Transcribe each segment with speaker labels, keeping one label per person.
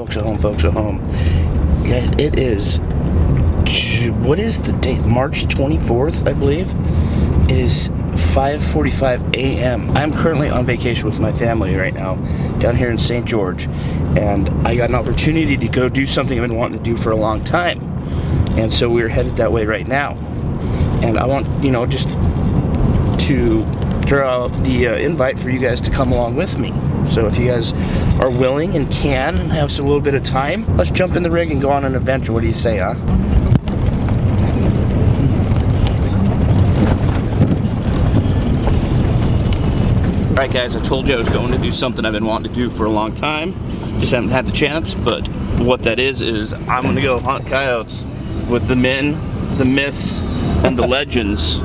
Speaker 1: folks at home, guys, it is, what is the date? March 24th, I believe. It is 5:45 a.m. I'm currently on vacation with my family right now down here in St. George, and I got an opportunity to go do something I've been wanting to do for a long time, and so we're headed that way right now. And I want, you know, just to throw out the invite for you guys to come along with me. So if you guys are willing and can and have a little bit of time, let's jump in the rig and go on an adventure. What do you say, huh? Alright guys, I told you I was going to do something I've been wanting to do for a long time. Just haven't had the chance, but what that is I'm going to go hunt coyotes with the men, the myths, and the legends,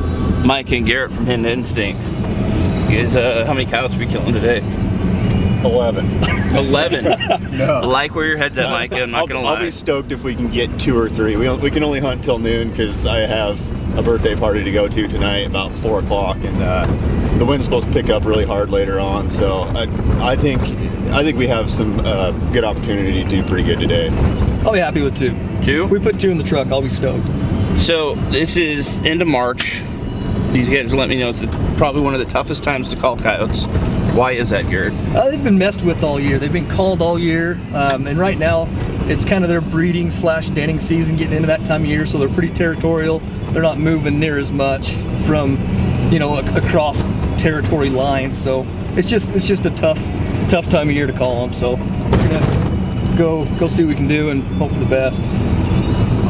Speaker 1: Mike and Garrett from Hidden Instinct. You guys, how many coyotes are we killing today?
Speaker 2: 11.
Speaker 1: 11?
Speaker 2: No.
Speaker 1: I like where your head's at, Mike, I'm not going to lie.
Speaker 2: I'll be stoked if we can get 2 or 3. We can only hunt till noon because I have a birthday party to go to tonight about 4 o'clock, and the wind's supposed to pick up really hard later on, so I think we have some good opportunity to do pretty good today.
Speaker 3: I'll be happy with 2.
Speaker 1: 2?
Speaker 3: If we put 2 in the truck, I'll be stoked.
Speaker 1: So this is end of March. These guys let me know it's probably one of the toughest times to call coyotes. Why is that, Garrett?
Speaker 3: They've been messed with all year. They've been called all year, and right now it's kind of their breeding / denning season, getting into that time of year, so they're pretty territorial. They're not moving near as much from, you know, across territory lines. So it's just a tough time of year to call them. So we're gonna go see what we can do and hope for the best.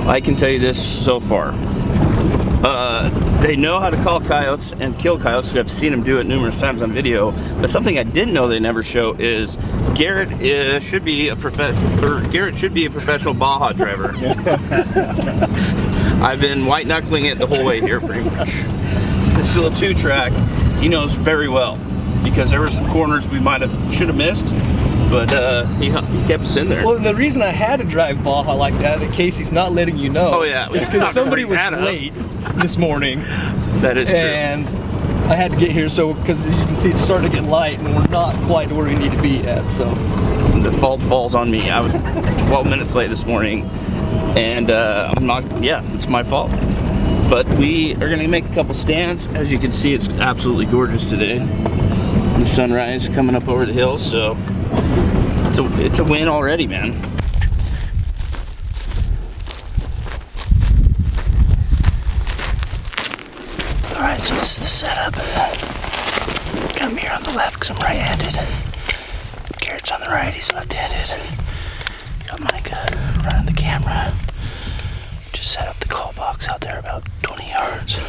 Speaker 1: I can tell you this so far. They know how to call coyotes and kill coyotes. I've seen them do it numerous times on video. But something I didn't know they never show is Garrett should be a professional Baja driver. I've been white knuckling it the whole way here, pretty much. This little 2-track, he knows very well, because there were some corners we should have missed. But he kept us in there.
Speaker 3: Well, the reason I had to drive Baja like that, in case he's not letting you know, it's because somebody was late this morning.
Speaker 1: That is true.
Speaker 3: And I had to get here, so because as you can see, it's starting to get light, and we're not quite where we need to be at. So
Speaker 1: the fault falls on me. I was 12 minutes late this morning, and I'm not. Yeah, it's my fault. But we are gonna make a couple stands. As you can see, it's absolutely gorgeous today. The sunrise coming up over the hills, so it's a win already, man. Alright, so this is the setup. Got me here on the left because I'm right-handed. Garrett's on the right, he's left-handed. Got Mike running the camera. Just set up the call box out there about 20 yards.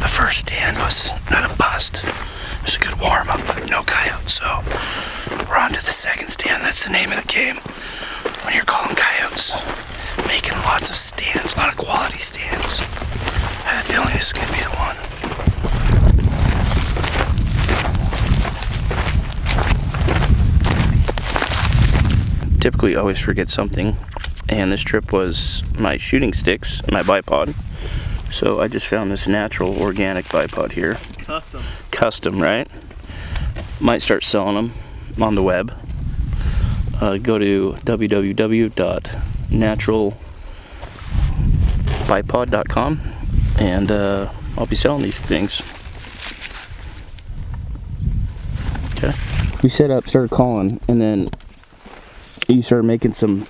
Speaker 1: First stand was not a bust. It was a good warm-up, but no coyotes, so we're on to the second stand. That's the name of the game when you're calling coyotes. Making lots of stands, a lot of quality stands. I have a feeling this is going to be the one. Typically always forget something, and this trip was my shooting sticks, my bipod. So I just found this natural organic bipod here. Custom, right? Might start selling them on the web. Go to www.naturalbipod.com, and I'll be selling these things. Okay. We set up, started calling, and then you started making some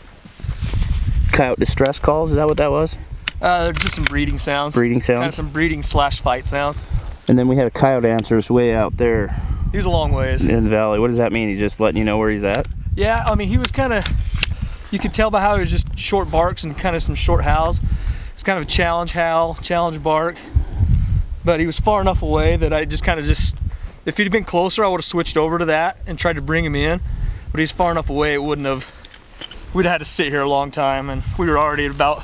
Speaker 1: coyote distress calls. Is that what that was?
Speaker 3: They're just some breeding sounds.
Speaker 1: Breeding sounds?
Speaker 3: Kind of some breeding slash fight sounds.
Speaker 1: And then we had a coyote answers way out there.
Speaker 3: He was a long ways.
Speaker 1: In the valley. What does that mean? He's just letting you know where he's at?
Speaker 3: Yeah, I mean, he was kind of, you could tell by how he was just short barks and kind of some short howls. It's kind of a challenge howl, challenge bark. But he was far enough away that I just kind of if he'd been closer, I would have switched over to that and tried to bring him in. But he's far enough away, it wouldn't have, we'd have had to sit here a long time, and we were already at about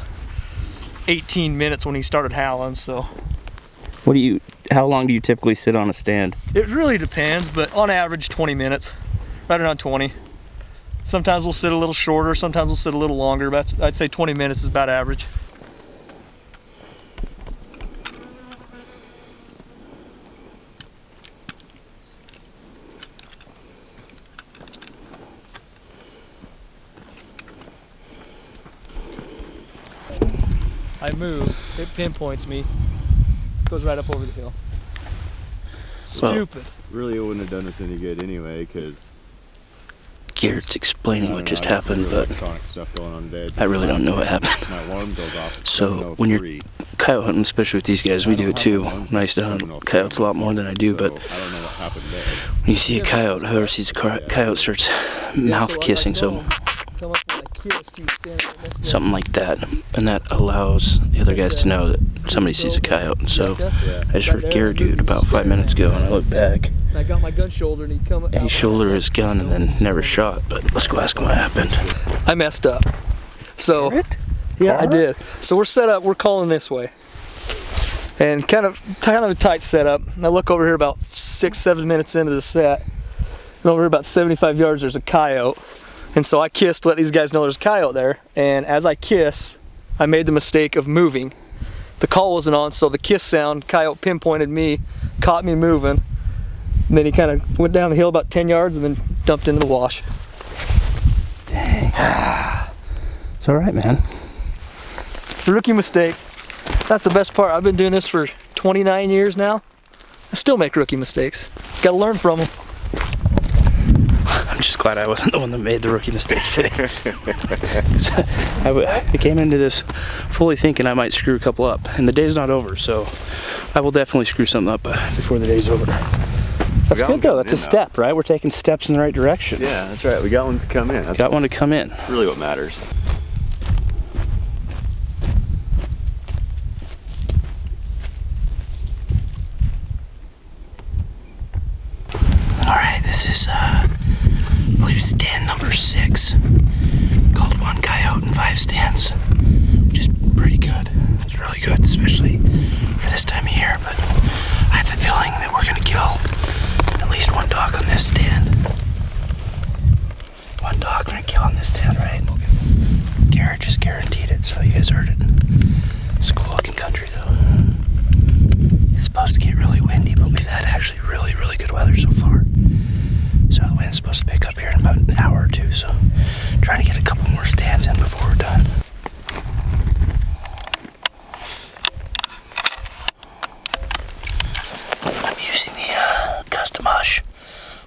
Speaker 3: 18 minutes when he started howling, so.
Speaker 1: How long do you typically sit on a stand?
Speaker 3: It really depends, but on average 20 minutes, right around 20. Sometimes we'll sit a little shorter, sometimes we'll sit a little longer, but I'd say 20 minutes is about average. I move, it pinpoints me, goes right up over the hill. Stupid.
Speaker 2: Really, it wouldn't have done us any good anyway, because
Speaker 1: Garrett's explaining what just happened, but
Speaker 2: stuff going on today.
Speaker 1: I really don't know what happened.
Speaker 2: My alarm goes off.
Speaker 1: So when you're coyote hunting, especially with these guys, we do it too. Nice to hunt coyotes a lot more than I do, but when you see a coyote, whoever sees a coyote starts mouth kissing, so something like that, and that allows the other guys to know that somebody sees a coyote. And so I just heard Garrett do it about 5 minutes ago, and I looked back.
Speaker 3: I got my gun shoulder, and
Speaker 1: he shouldered his gun and then never shot. But let's go ask him what happened.
Speaker 3: I messed up. So yeah, I did. So we're set up. We're calling this way, and kind of a tight setup. And I look over here about 6-7 minutes into the set, and over here about 75 yards there's a coyote. And so I kissed to let these guys know there's a coyote there. And as I kiss, I made the mistake of moving. The call wasn't on, so the kiss sound, coyote pinpointed me, caught me moving. And then he kind of went down the hill about 10 yards and then dumped into the wash.
Speaker 1: Dang. It's all right, man.
Speaker 3: Rookie mistake. That's the best part. I've been doing this for 29 years now. I still make rookie mistakes. Gotta learn from them.
Speaker 1: I'm just glad I wasn't the one that made the rookie mistake today. I came into this fully thinking I might screw a couple up, and the day's not over, so I will definitely screw something up before the day's over. That's good though, that's a step, right? We're taking steps in the right direction.
Speaker 2: Yeah, that's right, we got one to come in. That's
Speaker 1: got one to come in.
Speaker 2: Really what matters.
Speaker 1: Alright, this is I believe stand number 6. Called 1 coyote and 5 stands, which is pretty good. It's really good, especially for this time of year, but I have a feeling that we're gonna kill at least 1 dog on this stand. 1 dog we're gonna kill on this stand, right? Garrett just guaranteed it, so you guys heard it. It's a cool looking country though. It's supposed to get really windy, but we've had actually really, really good weather so far. So the wind's supposed to pick up here in about an hour or 2, so trying to get a couple more stands in before we're done. I'm using the custom Hush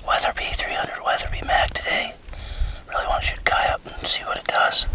Speaker 1: Weatherby 300 Weatherby mag today. Really want to shoot coyote and see what it does.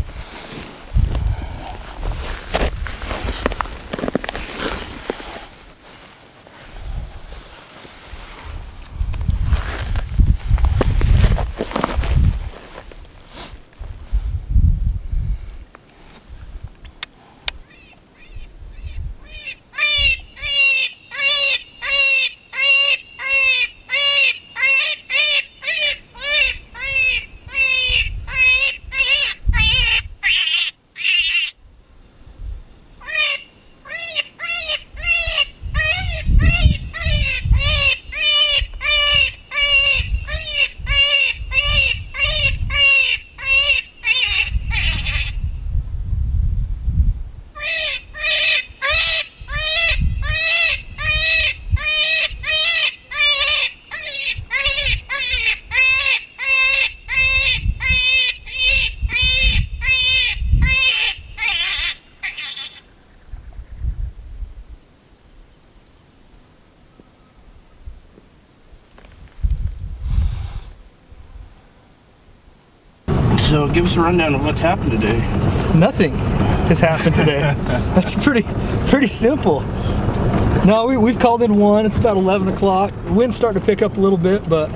Speaker 1: So give us a rundown of what's happened today.
Speaker 3: nothing has happened today. That's pretty simple. No, we've called in one. It's about 11 o'clock. The wind's starting to pick up a little bit, but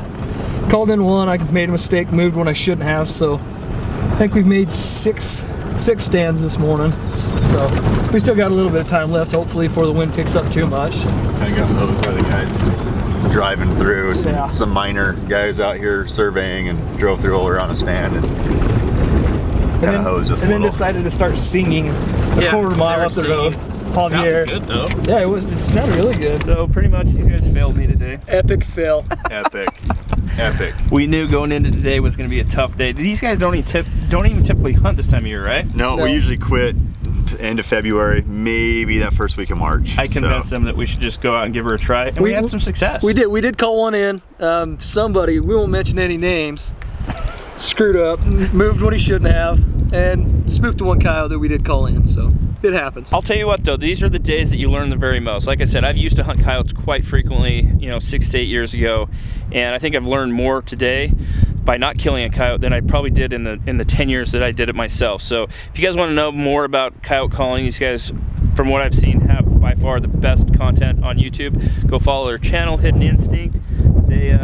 Speaker 3: called in one. I made a mistake, moved when I shouldn't have, so I think we've made six stands this morning. So we still got a little bit of time left, hopefully, before the wind picks up too much.
Speaker 2: I got those by the guys driving through. Some minor guys out here surveying and drove through all around a stand and kind of hosed just a little.
Speaker 3: And then decided to start singing a quarter mile up the road.
Speaker 1: Sounded good though.
Speaker 3: Yeah, it sounded really good.
Speaker 1: So pretty much these guys failed me today.
Speaker 3: Epic fail.
Speaker 2: Epic. Epic.
Speaker 1: We knew going into today was going to be a tough day. These guys don't even typically hunt this time of year, right?
Speaker 2: No, we usually quit end of February, maybe that first week of March.
Speaker 1: I convinced them that we should just go out and give her a try, and we had some success.
Speaker 3: We did call one in. Somebody, we won't mention any names, screwed up, moved when he shouldn't have, and spooked one coyote that we did call in, so it happens.
Speaker 1: I'll tell you what though, these are the days that you learn the very most. Like I said, I've used to hunt coyotes quite frequently, 6 to 8 years ago, and I think I've learned more today by not killing a coyote than I probably did in the 10 years that I did it myself. So if you guys want to know more about coyote calling, these guys, from what I've seen, have by far the best content on YouTube. Go follow their channel, Hidden Instinct. They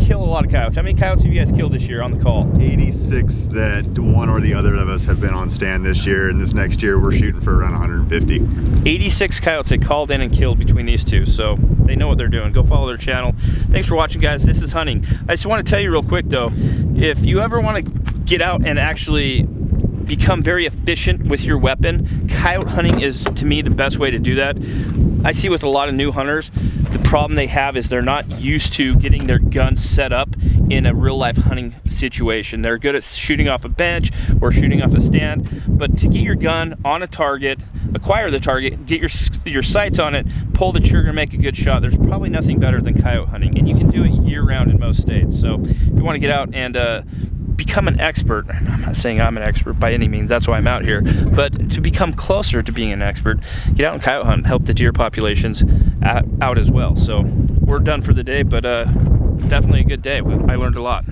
Speaker 1: kill a lot of coyotes. How many coyotes have you guys killed this year on the call?
Speaker 2: 86 that one or the other of us have been on stand this year, and this next year we're shooting for around 150.
Speaker 1: 86 coyotes they called in and killed between these two, so they know what they're doing. Go follow their channel. Thanks for watching, guys. This is hunting. I just want to tell you real quick though, if you ever want to get out and actually become very efficient with your weapon, coyote hunting is, to me, the best way to do that. I see with a lot of new hunters, the problem they have is they're not used to getting their gun set up in a real life hunting situation. They're good at shooting off a bench or shooting off a stand, but to get your gun on a target, acquire the target, get your sights on it, pull the trigger, make a good shot, there's probably nothing better than coyote hunting, and you can do it year round in most states. So if you want to get out and become an expert, I'm not saying I'm an expert by any means, that's why I'm out here, but to become closer to being an expert, get out and coyote hunt, help the deer populations out as well. So we're done for the day, but definitely a good day. I learned a lot.